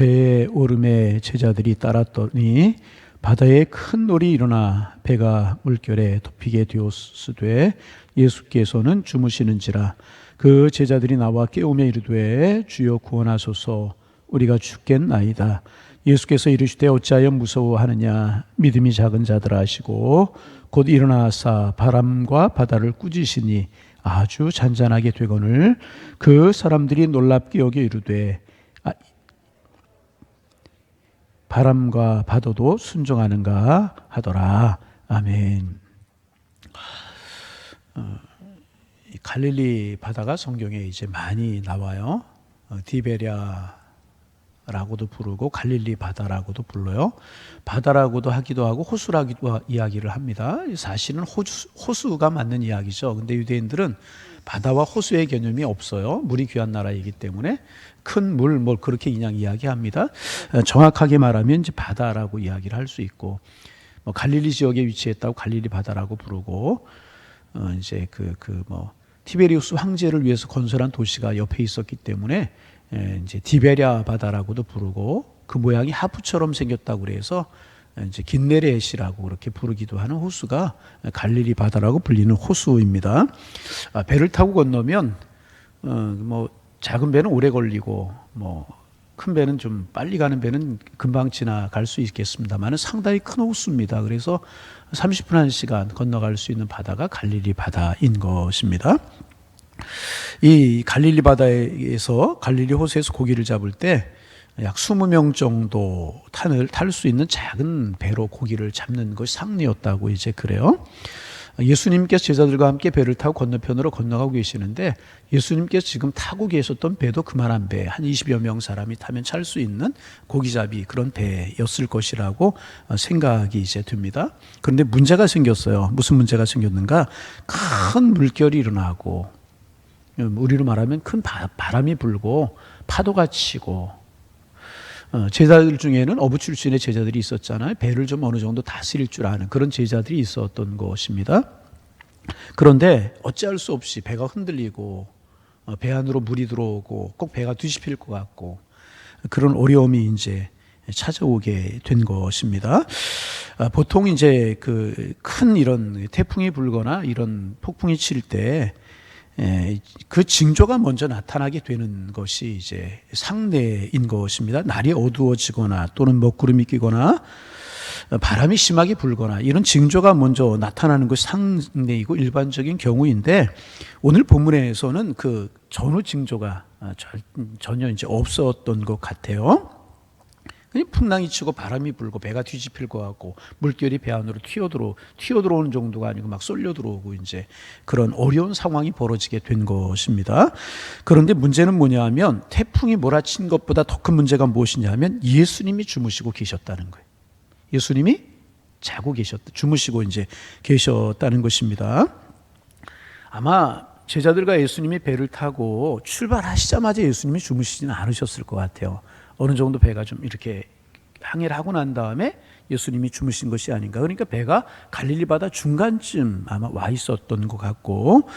배에 오름에 제자들이 따랐더니 바다에 큰 놀이 일어나 배가 물결에 덮이게 되었으되 예수께서는 주무시는지라. 그 제자들이 나와 깨우며 이르되 주여 구원하소서, 우리가 죽겠나이다. 예수께서 이르시되 어찌하여 무서워하느냐, 믿음이 작은 자들아 하시고 곧 일어나사 바람과 바다를 꾸짖으시니 아주 잔잔하게 되거늘 그 사람들이 놀랍게 여겨 이르되 바람과 바다도 순종하는가 하더라. 아멘. 갈릴리 바다가 성경에 이제 많이 나와요. 디베랴라고도 부르고 갈릴리 바다라고도 불러요. 바다라고도 하기도 하고 호수라기도 이야기를 합니다. 사실은 호수가 맞는 이야기죠. 근데 유대인들은 바다와 호수의 개념이 없어요. 물이 귀한 나라이기 때문에 큰 물 뭐 그렇게 그냥 이야기합니다. 정확하게 말하면 이제 바다라고 이야기를 할 수 있고, 뭐 갈릴리 지역에 위치했다고 갈릴리 바다라고 부르고, 이제 뭐 티베리우스 황제를 위해서 건설한 도시가 옆에 있었기 때문에 이제 디베랴 바다라고도 부르고, 그 모양이 하프처럼 생겼다고 그래서 이제 긴네레시라고 그렇게 부르기도 하는 호수가 갈릴리 바다라고 불리는 호수입니다. 배를 타고 건너면 뭐 작은 배는 오래 걸리고 뭐 큰 배는 좀 빨리 가는 배는 금방 지나갈 수 있겠습니다만 상당히 큰 호수입니다. 그래서 30분 1시간 건너갈 수 있는 바다가 갈릴리 바다인 것입니다. 이 갈릴리 바다에서 갈릴리 호수에서 고기를 잡을 때 약 20명 정도 탈 수 있는 작은 배로 고기를 잡는 것이 상례였다고 이제 그래요. 예수님께서 제자들과 함께 배를 타고 건너편으로 건너가고 계시는데 예수님께서 지금 타고 계셨던 배도 그만한 배, 한 20여 명 사람이 타면 찰 수 있는 고기잡이 그런 배였을 것이라고 생각이 이제 듭니다. 그런데 문제가 생겼어요. 무슨 문제가 생겼는가? 큰 물결이 일어나고, 우리로 말하면 큰 바람이 불고 파도가 치고, 제자들 중에는 어부 출신의 제자들이 있었잖아요. 배를 좀 어느 정도 다스릴 줄 아는 그런 제자들이 있었던 것입니다. 그런데 어찌할 수 없이 배가 흔들리고 배 안으로 물이 들어오고 꼭 배가 뒤집힐 것 같고 그런 어려움이 이제 찾아오게 된 것입니다. 보통 이제 큰 이런 태풍이 불거나 이런 폭풍이 칠 때 그 징조가 먼저 나타나게 되는 것이 이제 상례인 것입니다. 날이 어두워지거나 또는 먹구름이 끼거나 바람이 심하게 불거나 이런 징조가 먼저 나타나는 것이 상례이고 일반적인 경우인데, 오늘 본문에서는 그 전후 징조가 전혀 이제 없었던 것 같아요. 풍랑이 치고 바람이 불고 배가 뒤집힐 것 같고 물결이 배 안으로 튀어들어오는 정도가 아니고 막 쏠려 들어오고 이제 그런 어려운 상황이 벌어지게 된 것입니다. 그런데 문제는 뭐냐면 태풍이 몰아친 것보다 더 큰 문제가 무엇이냐면 예수님이 주무시고 계셨다는 거예요. 예수님이 주무시고 이제 계셨다는 것입니다. 아마 제자들과 예수님이 배를 타고 출발하시자마자 예수님이 주무시지는 않으셨을 것 같아요. 어느 정도 배가 좀 이렇게 항해를 하고 난 다음에 예수님이 주무신 것이 아닌가. 그러니까 배가 갈릴리 바다 중간쯤 아마 와 있었던 것 같고,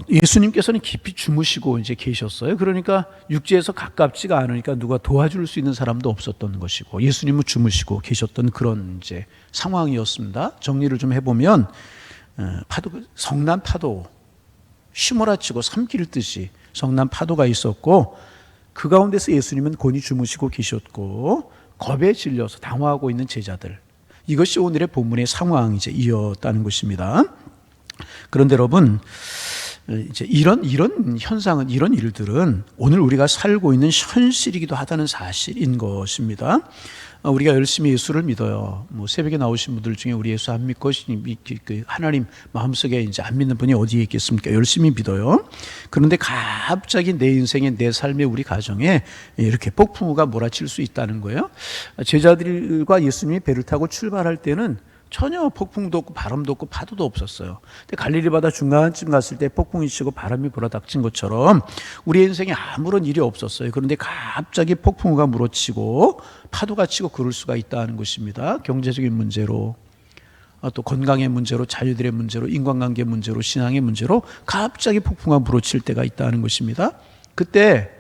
예수님께서는 깊이 주무시고 이제 계셨어요. 그러니까 육지에서 가깝지가 않으니까 누가 도와줄 수 있는 사람도 없었던 것이고, 예수님은 주무시고 계셨던 그런 이제 상황이었습니다. 정리를 좀 해보면 성난 파도, 휘몰아치고 삼킬 듯이 성난 파도가 있었고, 그 가운데서 예수님은 곤히 주무시고 계셨고 겁에 질려서 당황하고 있는 제자들, 이것이 오늘의 본문의 상황이었다는 것입니다. 그런데 여러분, 이제 이런 현상은, 이런 일들은 오늘 우리가 살고 있는 현실이기도 하다는 사실인 것입니다. 우리가 열심히 예수를 믿어요. 뭐 새벽에 나오신 분들 중에 우리 예수 안 믿고 하나님 마음속에 이제 안 믿는 분이 어디에 있겠습니까? 열심히 믿어요. 그런데 갑자기 내 인생에, 내 삶에, 우리 가정에 이렇게 폭풍우가 몰아칠 수 있다는 거예요. 제자들과 예수님이 배를 타고 출발할 때는 전혀 폭풍도 없고 바람도 없고 파도도 없었어요. 근데 갈릴리 바다 중간쯤 갔을 때 폭풍이 치고 바람이 불어닥친 것처럼 우리 인생에 아무런 일이 없었어요. 그런데 갑자기 폭풍우가 물어치고 파도가 치고 그럴 수가 있다는 것입니다. 경제적인 문제로, 또 건강의 문제로, 자녀들의 문제로, 인간관계 문제로, 신앙의 문제로 갑자기 폭풍우가 물어칠 때가 있다는 것입니다. 그때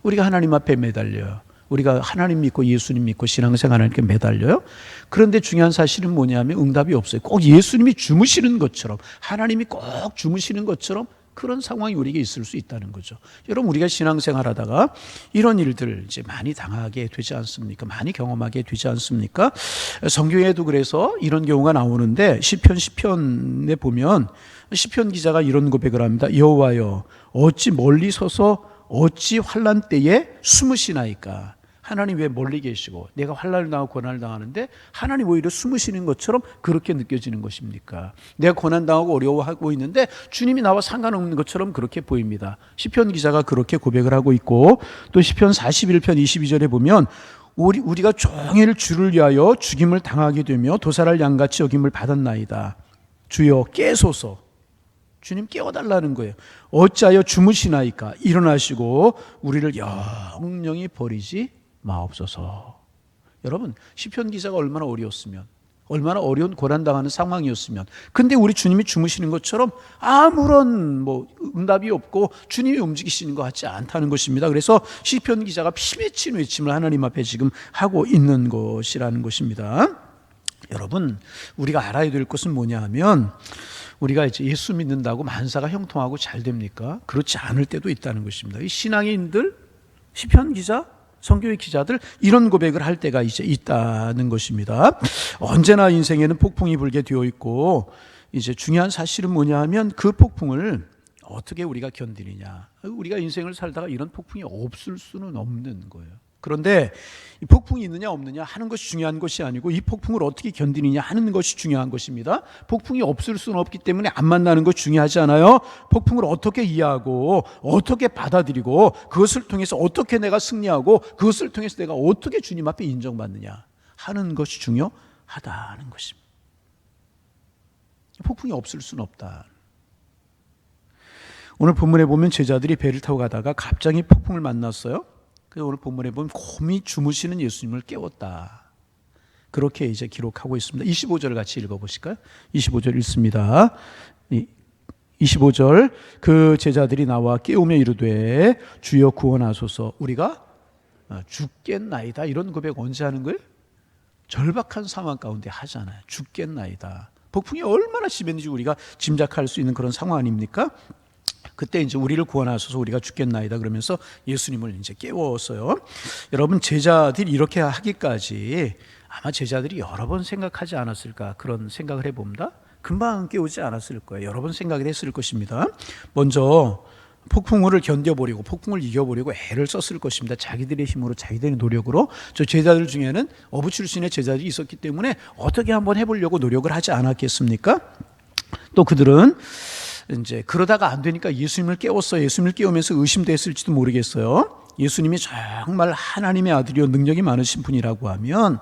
우리가 하나님 앞에 매달려요. 우리가 하나님 믿고 예수님 믿고 신앙생활 이렇게 매달려요. 그런데 중요한 사실은 뭐냐면 응답이 없어요. 꼭 예수님이 주무시는 것처럼, 하나님이 꼭 주무시는 것처럼 그런 상황이 우리에게 있을 수 있다는 거죠. 여러분, 우리가 신앙생활 하다가 이런 일들 이제 많이 당하게 되지 않습니까? 많이 경험하게 되지 않습니까? 성경에도 그래서 이런 경우가 나오는데 시편에 보면 시편 기자가 이런 고백을 합니다. 여호와여, 어찌 멀리 서서 어찌 환난 때에 숨으시나이까. 하나님 왜 멀리 계시고 내가 환난을 당하고 고난을 당하는데 하나님 오히려 숨으시는 것처럼 그렇게 느껴지는 것입니까? 내가 고난 당하고 어려워하고 있는데 주님이 나와 상관없는 것처럼 그렇게 보입니다. 시편 기자가 그렇게 고백을 하고 있고, 또 시편 41편 22절에 보면 우리가 종일 주를 위하여 죽임을 당하게 되며 도살할 양같이 여김을 받았나이다. 주여 깨소서. 주님 깨워달라는 거예요. 어찌하여 주무시나이까. 일어나시고 우리를 영영히 버리지 마옵소서. 여러분, 시편 기자가 얼마나 어려웠으면, 얼마나 어려운 고난당하는 상황이었으면, 근데 우리 주님이 주무시는 것처럼 아무런 응답이 없고 주님이 움직이시는 것 같지 않다는 것입니다. 그래서 시편 기자가 피맺힌 외침을 하나님 앞에 지금 하고 있는 것이라는 것입니다. 여러분, 우리가 알아야 될 것은 뭐냐 하면, 우리가 이제 예수 믿는다고 만사가 형통하고 잘 됩니까? 그렇지 않을 때도 있다는 것입니다. 이 신앙인들, 시편 기자, 성경의 기자들 이런 고백을 할 때가 이제 있다는 것입니다. 언제나 인생에는 폭풍이 불게 되어 있고, 이제 중요한 사실은 뭐냐 하면 그 폭풍을 어떻게 우리가 견디느냐. 우리가 인생을 살다가 이런 폭풍이 없을 수는 없는 거예요. 그런데 이 폭풍이 있느냐 없느냐 하는 것이 중요한 것이 아니고 이 폭풍을 어떻게 견디느냐 하는 것이 중요한 것입니다. 폭풍이 없을 수는 없기 때문에 안 만나는 것이 중요하지 않아요. 폭풍을 어떻게 이해하고 어떻게 받아들이고 그것을 통해서 어떻게 내가 승리하고 그것을 통해서 내가 어떻게 주님 앞에 인정받느냐 하는 것이 중요하다는 것입니다. 폭풍이 없을 수는 없다. 오늘 본문에 보면 제자들이 배를 타고 가다가 갑자기 폭풍을 만났어요. 그래서 오늘 본문에 보면 곰이 주무시는 예수님을 깨웠다. 그렇게 이제 기록하고 있습니다. 25절 같이 읽어보실까요? 25절 읽습니다. 25절, 그 제자들이 나와 깨우며 이르되 주여 구원하소서, 우리가 죽겠나이다. 이런 고백 언제 하는 거예요? 절박한 상황 가운데 하잖아요. 죽겠나이다. 폭풍이 얼마나 심했는지 우리가 짐작할 수 있는 그런 상황 아닙니까? 그때 이제 우리를 구원하소서, 우리가 죽겠나이다 그러면서 예수님을 이제 깨웠어요. 여러분, 제자들이 이렇게 하기까지 아마 제자들이 여러 번 생각하지 않았을까, 그런 생각을 해봅니다. 금방 깨우지 않았을 거예요. 여러 번 생각을 했을 것입니다. 먼저 폭풍을 견뎌보려고, 폭풍을 이겨보려고 애를 썼을 것입니다. 자기들의 힘으로, 자기들의 노력으로. 저 제자들 중에는 어부 출신의 제자들이 있었기 때문에 어떻게 한번 해보려고 노력을 하지 않았겠습니까? 또 그들은 이제 그러다가 안 되니까 예수님을 깨웠어요. 예수님을 깨우면서 의심됐을지도 모르겠어요. 예수님이 정말 하나님의 아들이요 능력이 많으신 분이라고 하면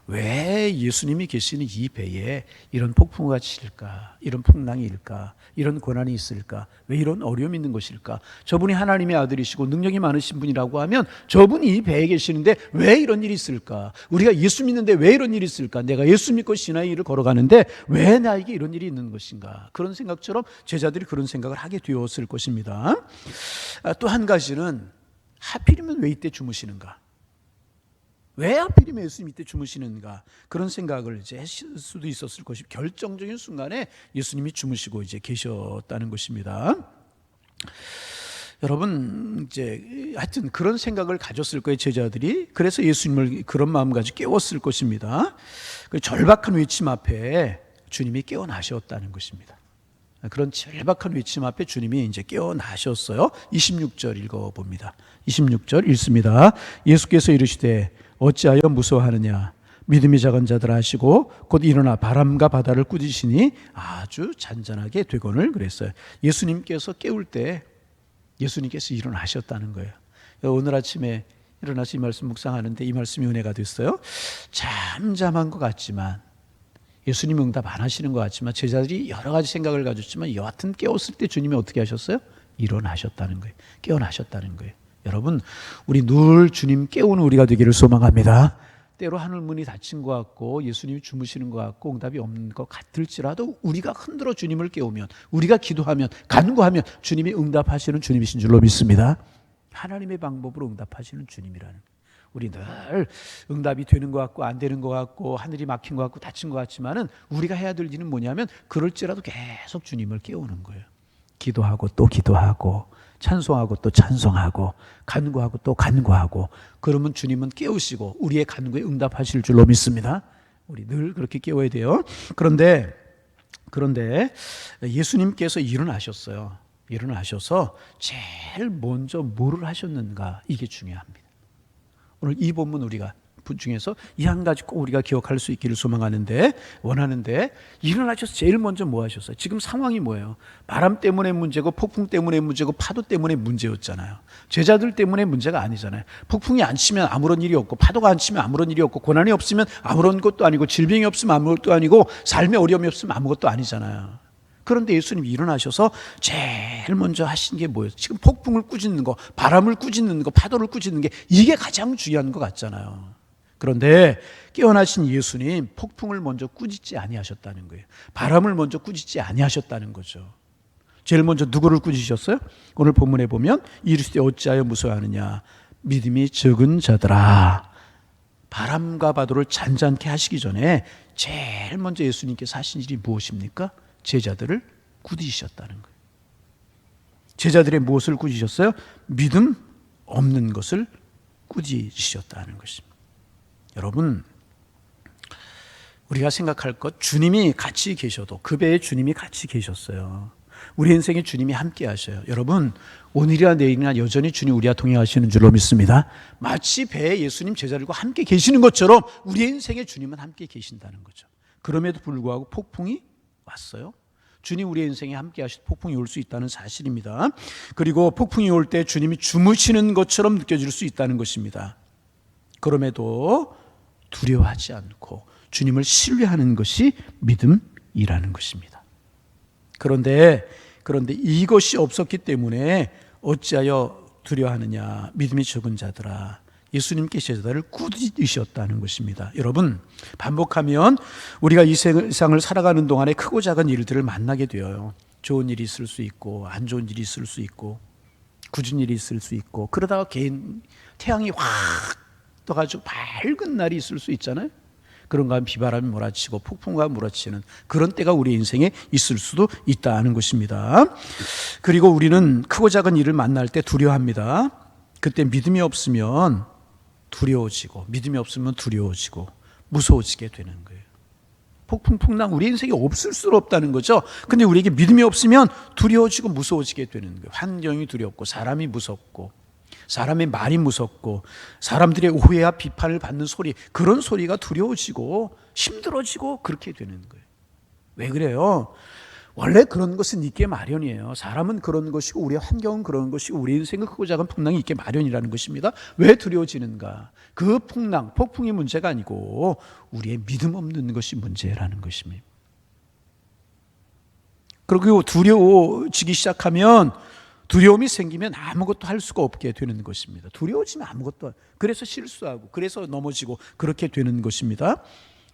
왜 예수님이 계시는 이 배에 이런 폭풍우가 치일까? 이런 풍랑이 일까? 이런 고난이 있을까? 왜 이런 어려움이 있는 것일까? 저분이 하나님의 아들이시고 능력이 많으신 분이라고 하면 저분이 이 배에 계시는데 왜 이런 일이 있을까? 우리가 예수 믿는데 왜 이런 일이 있을까? 내가 예수 믿고 신앙의 길을 걸어가는데 왜 나에게 이런 일이 있는 것인가? 그런 생각처럼 제자들이 그런 생각을 하게 되었을 것입니다. 또 한 가지는 하필이면 왜 이때 주무시는가? 왜 하필이면 예수님 이때 주무시는가? 그런 생각을 이제 했을 수도 있었을 것이고, 결정적인 순간에 예수님이 주무시고 이제 계셨다는 것입니다. 여러분, 이제 하여튼 그런 생각을 가졌을 거예요, 제자들이. 그래서 예수님을 그런 마음까지 깨웠을 것입니다. 그 절박한 외침 앞에 주님이 깨어나셨다는 것입니다. 그런 절박한 외침 앞에 주님이 이제 깨어나셨어요. 26절 읽어봅니다. 26절 읽습니다. 예수께서 이르시되 어찌하여 무서워하느냐? 믿음이 작은 자들 하시고 곧 일어나 바람과 바다를 꾸짖으시니 아주 잔잔하게 되거늘 그랬어요. 예수님께서 깨울 때 예수님께서 일어나셨다는 거예요. 오늘 아침에 일어나서 이 말씀 묵상하는데 이 말씀이 은혜가 됐어요. 잠잠한 것 같지만, 예수님 응답 안 하시는 것 같지만, 제자들이 여러 가지 생각을 가졌지만 여하튼 깨웠을 때 주님이 어떻게 하셨어요? 일어나셨다는 거예요. 깨어나셨다는 거예요. 여러분, 우리 늘 주님 깨우는 우리가 되기를 소망합니다. 때로 하늘 문이 닫힌 것 같고 예수님이 주무시는 것 같고 응답이 없는 것 같을지라도 우리가 흔들어 주님을 깨우면, 우리가 기도하면, 간구하면 주님이 응답하시는 주님이신 줄로 믿습니다. 하나님의 방법으로 응답하시는 주님이라는, 우리 늘 응답이 되는 것 같고 안 되는 것 같고 하늘이 막힌 것 같고 닫힌 것 같지만은 우리가 해야 될 일은 뭐냐면 그럴지라도 계속 주님을 깨우는 거예요. 기도하고 또 기도하고 찬송하고 또 찬송하고 간구하고 또 간구하고, 그러면 주님은 깨우시고 우리의 간구에 응답하실 줄로 믿습니다. 우리 늘 그렇게 깨워야 돼요. 그런데 예수님께서 일어나셨어요. 일어나셔서 제일 먼저 뭐를 하셨는가, 이게 중요합니다. 오늘 이 본문 우리가 중에서 이 한 가지 꼭 우리가 기억할 수 있기를 원하는데 일어나셔서 제일 먼저 뭐 하셨어요? 지금 상황이 뭐예요? 바람 때문에 문제고 폭풍 때문에 문제고 파도 때문에 문제였잖아요. 제자들 때문에 문제가 아니잖아요. 폭풍이 안 치면 아무런 일이 없고 파도가 안 치면 아무런 일이 없고 고난이 없으면 아무런 것도 아니고 질병이 없으면 아무것도 아니고 삶에 어려움이 없으면 아무것도 아니잖아요. 그런데 예수님이 일어나셔서 제일 먼저 하신 게 뭐예요? 지금 폭풍을 꾸짖는 거, 바람을 꾸짖는 거, 파도를 꾸짖는 게 이게 가장 중요한 것 같잖아요. 그런데 깨어나신 예수님 폭풍을 먼저 꾸짖지 아니하셨다는 거예요. 바람을 먼저 꾸짖지 아니하셨다는 거죠. 제일 먼저 누구를 꾸짖으셨어요? 오늘 본문에 보면 이르시되 어찌하여 무서워하느냐, 믿음이 적은 자들아. 바람과 파도를 잔잔케 하시기 전에 제일 먼저 예수님께서 하신 일이 무엇입니까? 제자들을 꾸짖으셨다는 거예요. 제자들의 무엇을 꾸짖으셨어요? 믿음 없는 것을 꾸짖으셨다는 것입니다. 여러분, 우리가 생각할 것, 주님이 같이 계셔도 그 배에 주님이 같이 계셨어요. 우리 인생에 주님이 함께 하셔요. 여러분, 오늘이나 내일이나 여전히 주님 우리와 동행하시는 줄로 믿습니다. 마치 배에 예수님 제자들과 함께 계시는 것처럼 우리 인생에 주님은 함께 계신다는 거죠. 그럼에도 불구하고 폭풍이 왔어요. 주님 우리 인생에 함께 하실 폭풍이 올 수 있다는 사실입니다. 그리고 폭풍이 올 때 주님이 주무시는 것처럼 느껴질 수 있다는 것입니다. 그럼에도 두려워하지 않고 주님을 신뢰하는 것이 믿음이라는 것입니다. 그런데 이것이 없었기 때문에 어찌하여 두려워하느냐, 믿음이 적은 자들아. 예수님께 제자들을 꾸짖으셨다는 것입니다. 여러분, 반복하면 우리가 이 세상을 살아가는 동안에 크고 작은 일들을 만나게 되어요. 좋은 일이 있을 수 있고 안 좋은 일이 있을 수 있고 굳은 일이 있을 수 있고, 그러다가 태양이 확 떠가지고 밝은 날이 있을 수 있잖아요. 그런가 하면 비바람이 몰아치고 폭풍과 몰아치는 그런 때가 우리 인생에 있을 수도 있다는 것입니다. 그리고 우리는 크고 작은 일을 만날 때 두려워합니다. 그때 믿음이 없으면 두려워지고 무서워지게 되는 거예요. 폭풍 풍랑 우리 인생에 없을 수 없다는 거죠. 근데 우리에게 믿음이 없으면 두려워지고 무서워지게 되는 거예요. 환경이 두렵고 사람이 무섭고 사람의 말이 무섭고 사람들의 오해와 비판을 받는 소리, 그런 소리가 두려워지고 힘들어지고 그렇게 되는 거예요. 왜 그래요? 원래 그런 것은 있게 마련이에요. 사람은 그런 것이고 우리의 환경은 그런 것이고 우리 인생은 크고 작은 풍랑이 있게 마련이라는 것입니다. 왜 두려워지는가? 그 풍랑, 폭풍이 문제가 아니고 우리의 믿음 없는 것이 문제라는 것입니다. 그리고 두려워지기 시작하면, 두려움이 생기면 아무것도 할 수가 없게 되는 것입니다. 두려워지면 그래서 실수하고 그래서 넘어지고 그렇게 되는 것입니다.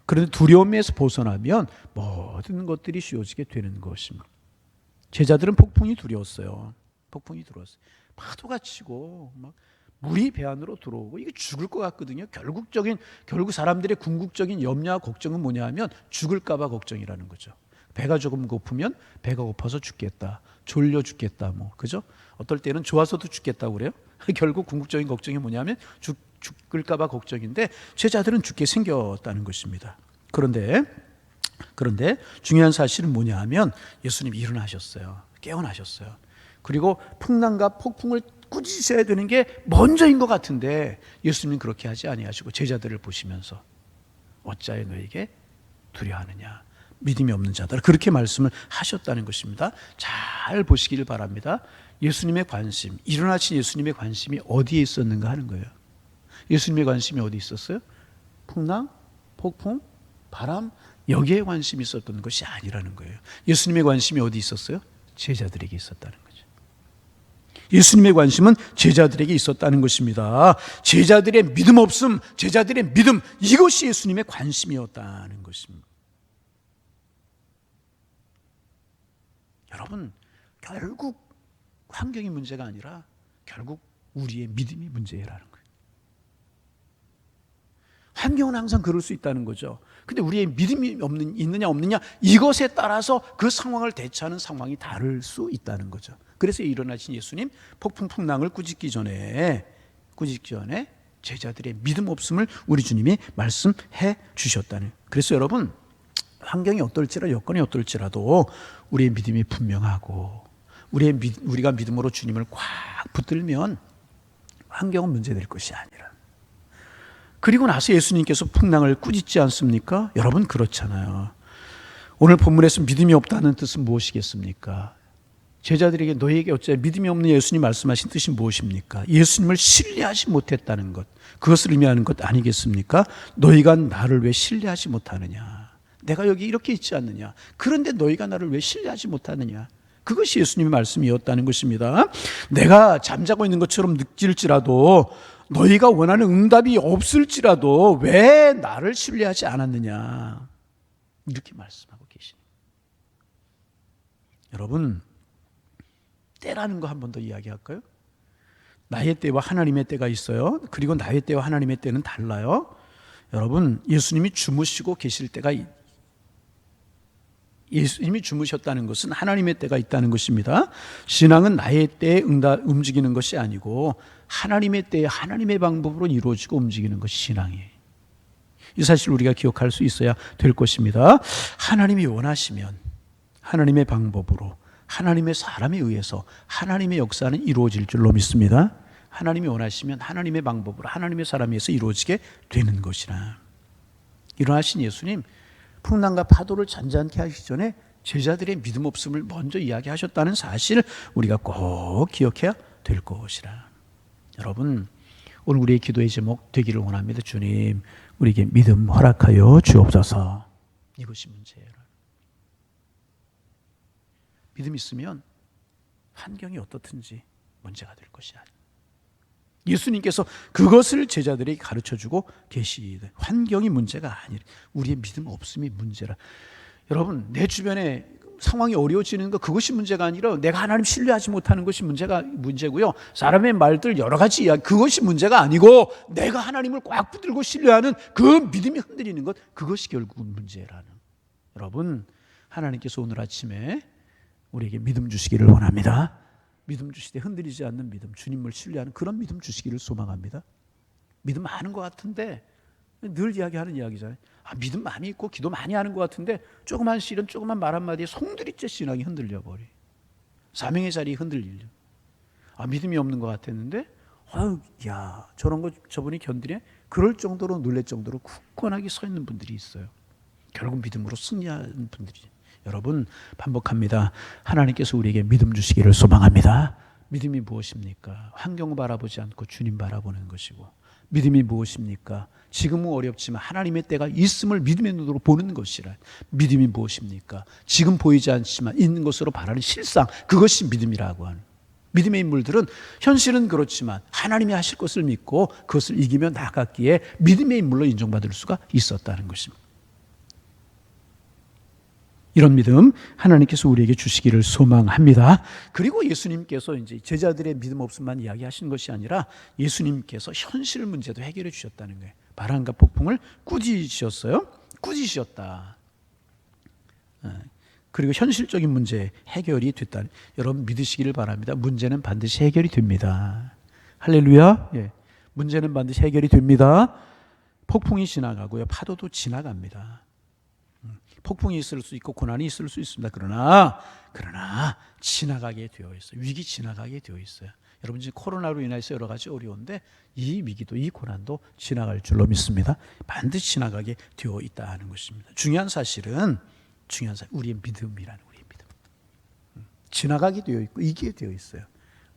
그런데 두려움에서 벗어나면 모든 것들이 쉬워지게 되는 것입니다. 제자들은 폭풍이 두려웠어요. 폭풍이 들어왔어요. 파도가 치고 막 물이 배 안으로 들어오고 이게 죽을 것 같거든요. 결국 사람들의 궁극적인 염려와 걱정은 뭐냐 하면 죽을까 봐 걱정이라는 거죠. 배가 조금 고프면 배가 고파서 죽겠다, 졸려 죽겠다, 그죠? 어떨 때는 좋아서도 죽겠다고 그래요. 결국 궁극적인 걱정이 뭐냐면 죽을까 봐 걱정인데 제자들은 죽게 생겼다는 것입니다. 그런데 중요한 사실은 뭐냐 하면 예수님이 일어나셨어요. 깨어나셨어요. 그리고 풍랑과 폭풍을 꾸짖으셔야 되는 게 먼저인 것 같은데 예수님은 그렇게 하지 아니하시고 제자들을 보시면서 어찌하여 너에게 두려워하느냐, 믿음이 없는 자들, 그렇게 말씀을 하셨다는 것입니다. 잘 보시기를 바랍니다. 예수님의 관심, 일어나신 예수님의 관심이 어디에 있었는가 하는 거예요. 예수님의 관심이 어디 있었어요? 풍랑, 폭풍, 바람, 여기에 관심이 있었던 것이 아니라는 거예요. 예수님의 관심이 어디 있었어요? 제자들에게 있었다는 거죠. 예수님의 관심은 제자들에게 있었다는 것입니다. 제자들의 믿음 없음, 제자들의 믿음, 이것이 예수님의 관심이었다는 것입니다. 여러분, 결국 환경이 문제가 아니라 결국 우리의 믿음이 문제라는 거예요. 환경은 항상 그럴 수 있다는 거죠. 근데 우리의 믿음이 있느냐 없느냐 이것에 따라서 그 상황을 대처하는 상황이 다를 수 있다는 거죠. 그래서 일어나신 예수님 폭풍 풍랑을 꾸짖기 전에 제자들의 믿음 없음을 우리 주님이 말씀해 주셨다는. 그래서 여러분, 환경이 어떨지라도 여건이 어떨지라도 우리의 믿음이 분명하고 우리가 믿음으로 주님을 꽉 붙들면 환경은 문제될 것이 아니라. 그리고 나서 예수님께서 풍랑을 꾸짖지 않습니까? 여러분, 그렇잖아요. 오늘 본문에서 믿음이 없다는 뜻은 무엇이겠습니까? 제자들에게 너희에게 어째 믿음이 없는 예수님 말씀하신 뜻이 무엇입니까? 예수님을 신뢰하지 못했다는 것, 그것을 의미하는 것 아니겠습니까? 너희가 나를 왜 신뢰하지 못하느냐? 내가 여기 이렇게 있지 않느냐? 그런데 너희가 나를 왜 신뢰하지 못하느냐? 그것이 예수님의 말씀이었다는 것입니다. 내가 잠자고 있는 것처럼 느낄지라도, 너희가 원하는 응답이 없을지라도 왜 나를 신뢰하지 않았느냐? 이렇게 말씀하고 계십니다. 여러분, 때라는 거 한 번 더 이야기할까요? 나의 때와 하나님의 때가 있어요. 그리고 나의 때와 하나님의 때는 달라요. 여러분, 예수님이 주무시고 계실 때가, 예수님이 주무셨다는 것은 하나님의 때가 있다는 것입니다. 신앙은 나의 때에 움직이는 것이 아니고 하나님의 때에 하나님의 방법으로 이루어지고 움직이는 것이 신앙이에요. 이 사실을 우리가 기억할 수 있어야 될 것입니다. 하나님이 원하시면 하나님의 방법으로, 하나님의 사람에 의해서 하나님의 역사는 이루어질 줄로 믿습니다. 하나님이 원하시면 하나님의 방법으로, 하나님의 사람에 의해서 이루어지게 되는 것이라. 일어나신 예수님, 풍랑과 파도를 잔잔케 하시기 전에 제자들의 믿음 없음을 먼저 이야기하셨다는 사실을 우리가 꼭 기억해야 될 것이라. 여러분, 오늘 우리의 기도의 제목 되기를 원합니다. 주님, 우리에게 믿음 허락하여 주옵소서. 이것이 문제예요. 믿음 있으면 환경이 어떻든지 문제가 될 것이 아니에요. 예수님께서 그것을 제자들에게 가르쳐주고 계시되, 환경이 문제가 아니라 우리의 믿음 없음이 문제라. 여러분, 내 주변에 상황이 어려워지는 것, 그것이 문제가 아니라 내가 하나님 신뢰하지 못하는 것이 문제고요. 사람의 말들 여러 가지 이야기, 그것이 문제가 아니고 내가 하나님을 꽉 붙들고 신뢰하는 그 믿음이 흔들리는 것, 그것이 결국은 문제라는. 여러분, 하나님께서 오늘 아침에 우리에게 믿음 주시기를 원합니다. 믿음 주시되 흔들리지 않는 믿음, 주님을 신뢰하는 그런 믿음 주시기를 소망합니다. 믿음 많은 것 같은데, 늘 이야기하는 이야기잖아요. 믿음 많이 있고 기도 많이 하는 것 같은데 조그만 실은, 조그만 말 한마디에 송두리째 신앙이 흔들려버려. 사명의 자리에 흔들리려. 믿음이 없는 것 같았는데 야, 저런 거 저분이 견디네? 그럴 정도로, 놀랄 정도로 굳건하게 서 있는 분들이 있어요. 결국 믿음으로 승리하는 분들이죠. 여러분, 반복합니다. 하나님께서 우리에게 믿음 주시기를 소망합니다. 믿음이 무엇입니까? 환경을 바라보지 않고 주님 바라보는 것이고, 믿음이 무엇입니까? 지금은 어렵지만 하나님의 때가 있음을 믿음의 눈으로 보는 것이라. 믿음이 무엇입니까? 지금 보이지 않지만 있는 것으로 바라는 실상, 그것이 믿음이라고 하는. 믿음의 인물들은 현실은 그렇지만 하나님이 하실 것을 믿고 그것을 이기며 나갔기에 믿음의 인물로 인정받을 수가 있었다는 것입니다. 이런 믿음 하나님께서 우리에게 주시기를 소망합니다. 그리고 예수님께서 이제 제자들의 믿음 없음만 이야기하신 것이 아니라 예수님께서 현실 문제도 해결해 주셨다는 거예요. 바람과 폭풍을 꾸짖으셨어요. 꾸짖으셨다. 그리고 현실적인 문제 해결이 됐다. 여러분, 믿으시기를 바랍니다. 문제는 반드시 해결이 됩니다. 할렐루야. 예. 문제는 반드시 해결이 됩니다. 폭풍이 지나가고요, 파도도 지나갑니다. 폭풍이 있을 수 있고 고난이 있을 수 있습니다. 그러나 지나가게 되어 있어요. 위기 지나가게 되어 있어요. 여러분, 지금 코로나로 인해서 여러 가지 어려운데 이 위기도, 이 고난도 지나갈 줄로 믿습니다. 반드시 지나가게 되어 있다는 것입니다. 중요한 사실은 우리의 믿음이라는, 우리의 믿음. 지나가게 되어 있고 이기게 되어 있어요.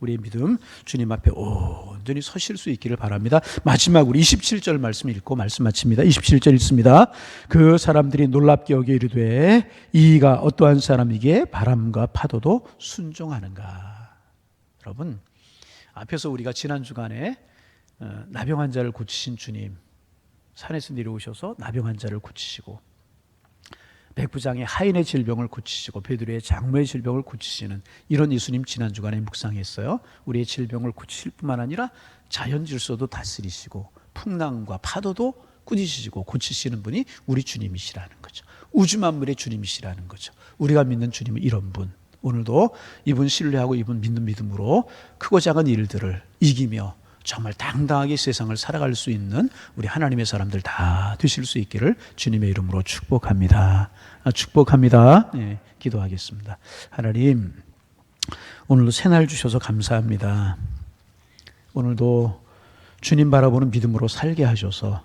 우리의 믿음, 주님 앞에 온전히 서실 수 있기를 바랍니다. 마지막으로 27절 말씀 읽고 말씀 마칩니다. 27절 읽습니다. 그 사람들이 놀랍게 여겨 이르되 이가 어떠한 사람이기에 바람과 파도도 순종하는가. 여러분, 앞에서 우리가 지난 주간에 나병 환자를 고치신 주님, 산에서 내려오셔서 나병 환자를 고치시고, 백부장의 하인의 질병을 고치시고 베드로의 장모의 질병을 고치시는 이런 예수님 지난 주간에 묵상했어요. 우리의 질병을 고치실 뿐만 아니라 자연 질서도 다스리시고 풍랑과 파도도 꾸짖으시고 고치시는 분이 우리 주님이시라는 거죠. 우주 만물의 주님이시라는 거죠. 우리가 믿는 주님은 이런 분. 오늘도 이분 신뢰하고 이분 믿는 믿음으로 크고 작은 일들을 이기며 정말 당당하게 세상을 살아갈 수 있는 우리 하나님의 사람들 다 되실 수 있기를 주님의 이름으로 축복합니다. 축복합니다. 네, 기도하겠습니다. 하나님, 오늘도 새날 주셔서 감사합니다. 오늘도 주님 바라보는 믿음으로 살게 하셔서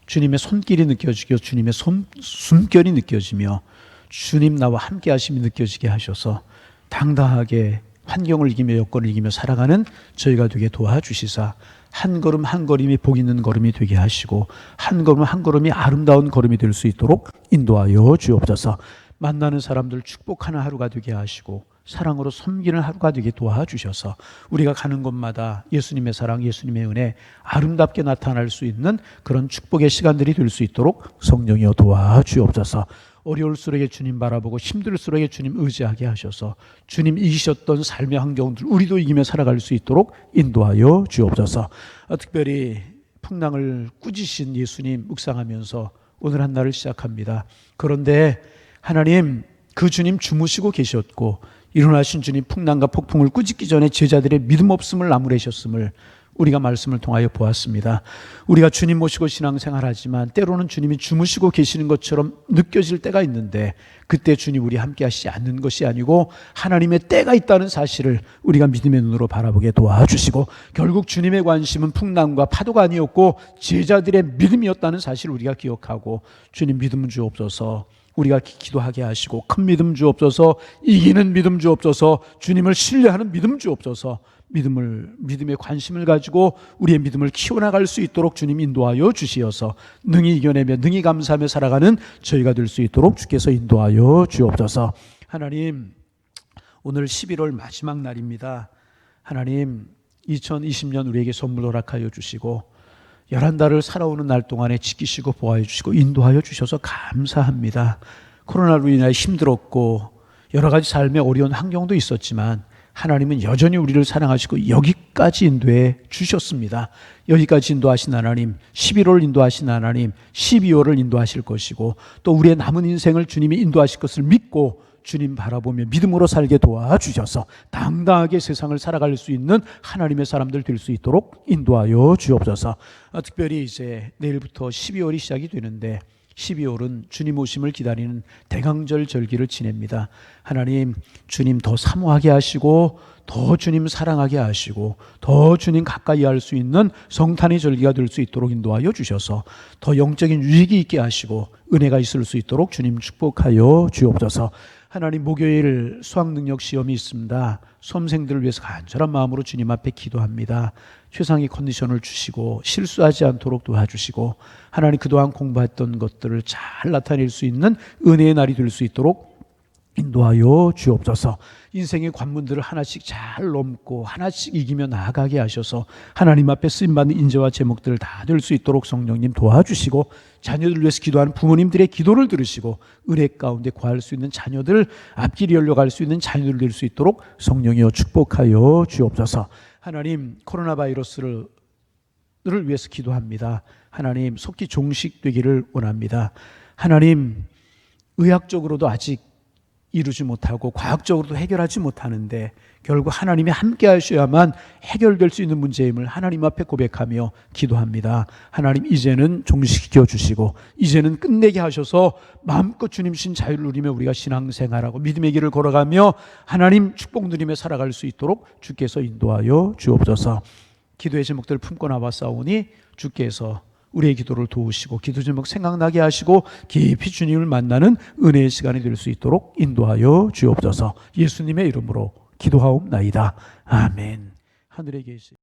주님의 손길이 느껴지고 주님의 숨결이 느껴지며 주님 나와 함께 하심이 느껴지게 하셔서 당당하게 환경을 이기며 여건을 이기며 살아가는 저희가 되게 도와주시사 한 걸음 한 걸음이 복 있는 걸음이 되게 하시고 한 걸음 한 걸음이 아름다운 걸음이 될 수 있도록 인도하여 주옵소서. 만나는 사람들 축복하는 하루가 되게 하시고 사랑으로 섬기는 하루가 되게 도와주셔서 우리가 가는 곳마다 예수님의 사랑, 예수님의 은혜 아름답게 나타날 수 있는 그런 축복의 시간들이 될 수 있도록 성령이여 도와주옵소서. 어려울수록에 주님 바라보고 힘들수록에 주님 의지하게 하셔서 주님 이기셨던 삶의 환경들 우리도 이기며 살아갈 수 있도록 인도하여 주옵소서. 특별히 풍랑을 꾸짖으신 예수님 묵상하면서 오늘 한 날을 시작합니다. 그런데 하나님, 그 주님 주무시고 계셨고 일어나신 주님 풍랑과 폭풍을 꾸짖기 전에 제자들의 믿음 없음을 나무래셨음을 우리가 말씀을 통하여 보았습니다. 우리가 주님 모시고 신앙생활하지만 때로는 주님이 주무시고 계시는 것처럼 느껴질 때가 있는데 그때 주님 우리 함께 하시지 않는 것이 아니고 하나님의 때가 있다는 사실을 우리가 믿음의 눈으로 바라보게 도와주시고 결국 주님의 관심은 풍랑과 파도가 아니었고 제자들의 믿음이었다는 사실을 우리가 기억하고 주님 믿음 주옵소서. 우리가 기도하게 하시고 큰 믿음 주옵소서. 이기는 믿음 주옵소서. 주님을 신뢰하는 믿음 주옵소서. 믿음의 관심을 가지고 우리의 믿음을 키워나갈 수 있도록 주님 인도하여 주시어서 능히 이겨내며 능히 감사하며 살아가는 저희가 될 수 있도록 주께서 인도하여 주옵소서. 하나님, 오늘 11월 마지막 날입니다. 하나님, 2020년 우리에게 선물 허락하여 주시고 11달을 살아오는 날 동안에 지키시고 보호해 주시고 인도하여 주셔서 감사합니다. 코로나로 인하여 힘들었고 여러 가지 삶의 어려운 환경도 있었지만 하나님은 여전히 우리를 사랑하시고 여기까지 인도해 주셨습니다. 여기까지 인도하신 하나님, 11월 인도하신 하나님, 12월을 인도하실 것이고 또 우리의 남은 인생을 주님이 인도하실 것을 믿고 주님 바라보며 믿음으로 살게 도와주셔서 당당하게 세상을 살아갈 수 있는 하나님의 사람들 될 수 있도록 인도하여 주옵소서. 특별히 이제 내일부터 12월이 시작이 되는데 12월은 주님 오심을 기다리는 대강절 절기를 지냅니다. 하나님, 주님 더 사모하게 하시고 더 주님 사랑하게 하시고 더 주님 가까이 할 수 있는 성탄의 절기가 될 수 있도록 인도하여 주셔서 더 영적인 유익이 있게 하시고 은혜가 있을 수 있도록 주님 축복하여 주옵소서. 하나님, 목요일 수학능력 시험이 있습니다. 수험생들을 위해서 간절한 마음으로 주님 앞에 기도합니다. 최상의 컨디션을 주시고 실수하지 않도록 도와주시고 하나님 그동안 공부했던 것들을 잘 나타낼 수 있는 은혜의 날이 될 수 있도록 인도하여 주옵소서. 인생의 관문들을 하나씩 잘 넘고 하나씩 이기며 나아가게 하셔서 하나님 앞에 쓰임받는 인재와 제목들을 다 될 수 있도록 성령님 도와주시고 자녀들을 위해서 기도하는 부모님들의 기도를 들으시고 은혜 가운데 거할 수 있는 자녀들, 앞길이 열려갈 수 있는 자녀들 될 수 있도록 성령이여 축복하여 주옵소서. 하나님, 코로나 바이러스를 위해서 기도합니다. 하나님, 속히 종식되기를 원합니다. 하나님, 의학적으로도 아직 이루지 못하고 과학적으로도 해결하지 못하는데 결국 하나님이 함께 하셔야만 해결될 수 있는 문제임을 하나님 앞에 고백하며 기도합니다. 하나님, 이제는 종식시켜 주시고 이제는 끝내게 하셔서 마음껏 주님 신 자유를 누리며 우리가 신앙생활하고 믿음의 길을 걸어가며 하나님 축복 누리며 살아갈 수 있도록 주께서 인도하여 주옵소서. 기도의 제목들을 품고 나왔사오니 주께서 우리의 기도를 도우시고 기도 제목 생각나게 하시고 깊이 주님을 만나는 은혜의 시간이 될 수 있도록 인도하여 주옵소서. 예수님의 이름으로 기도하옵나이다. 아멘. 하늘에 계시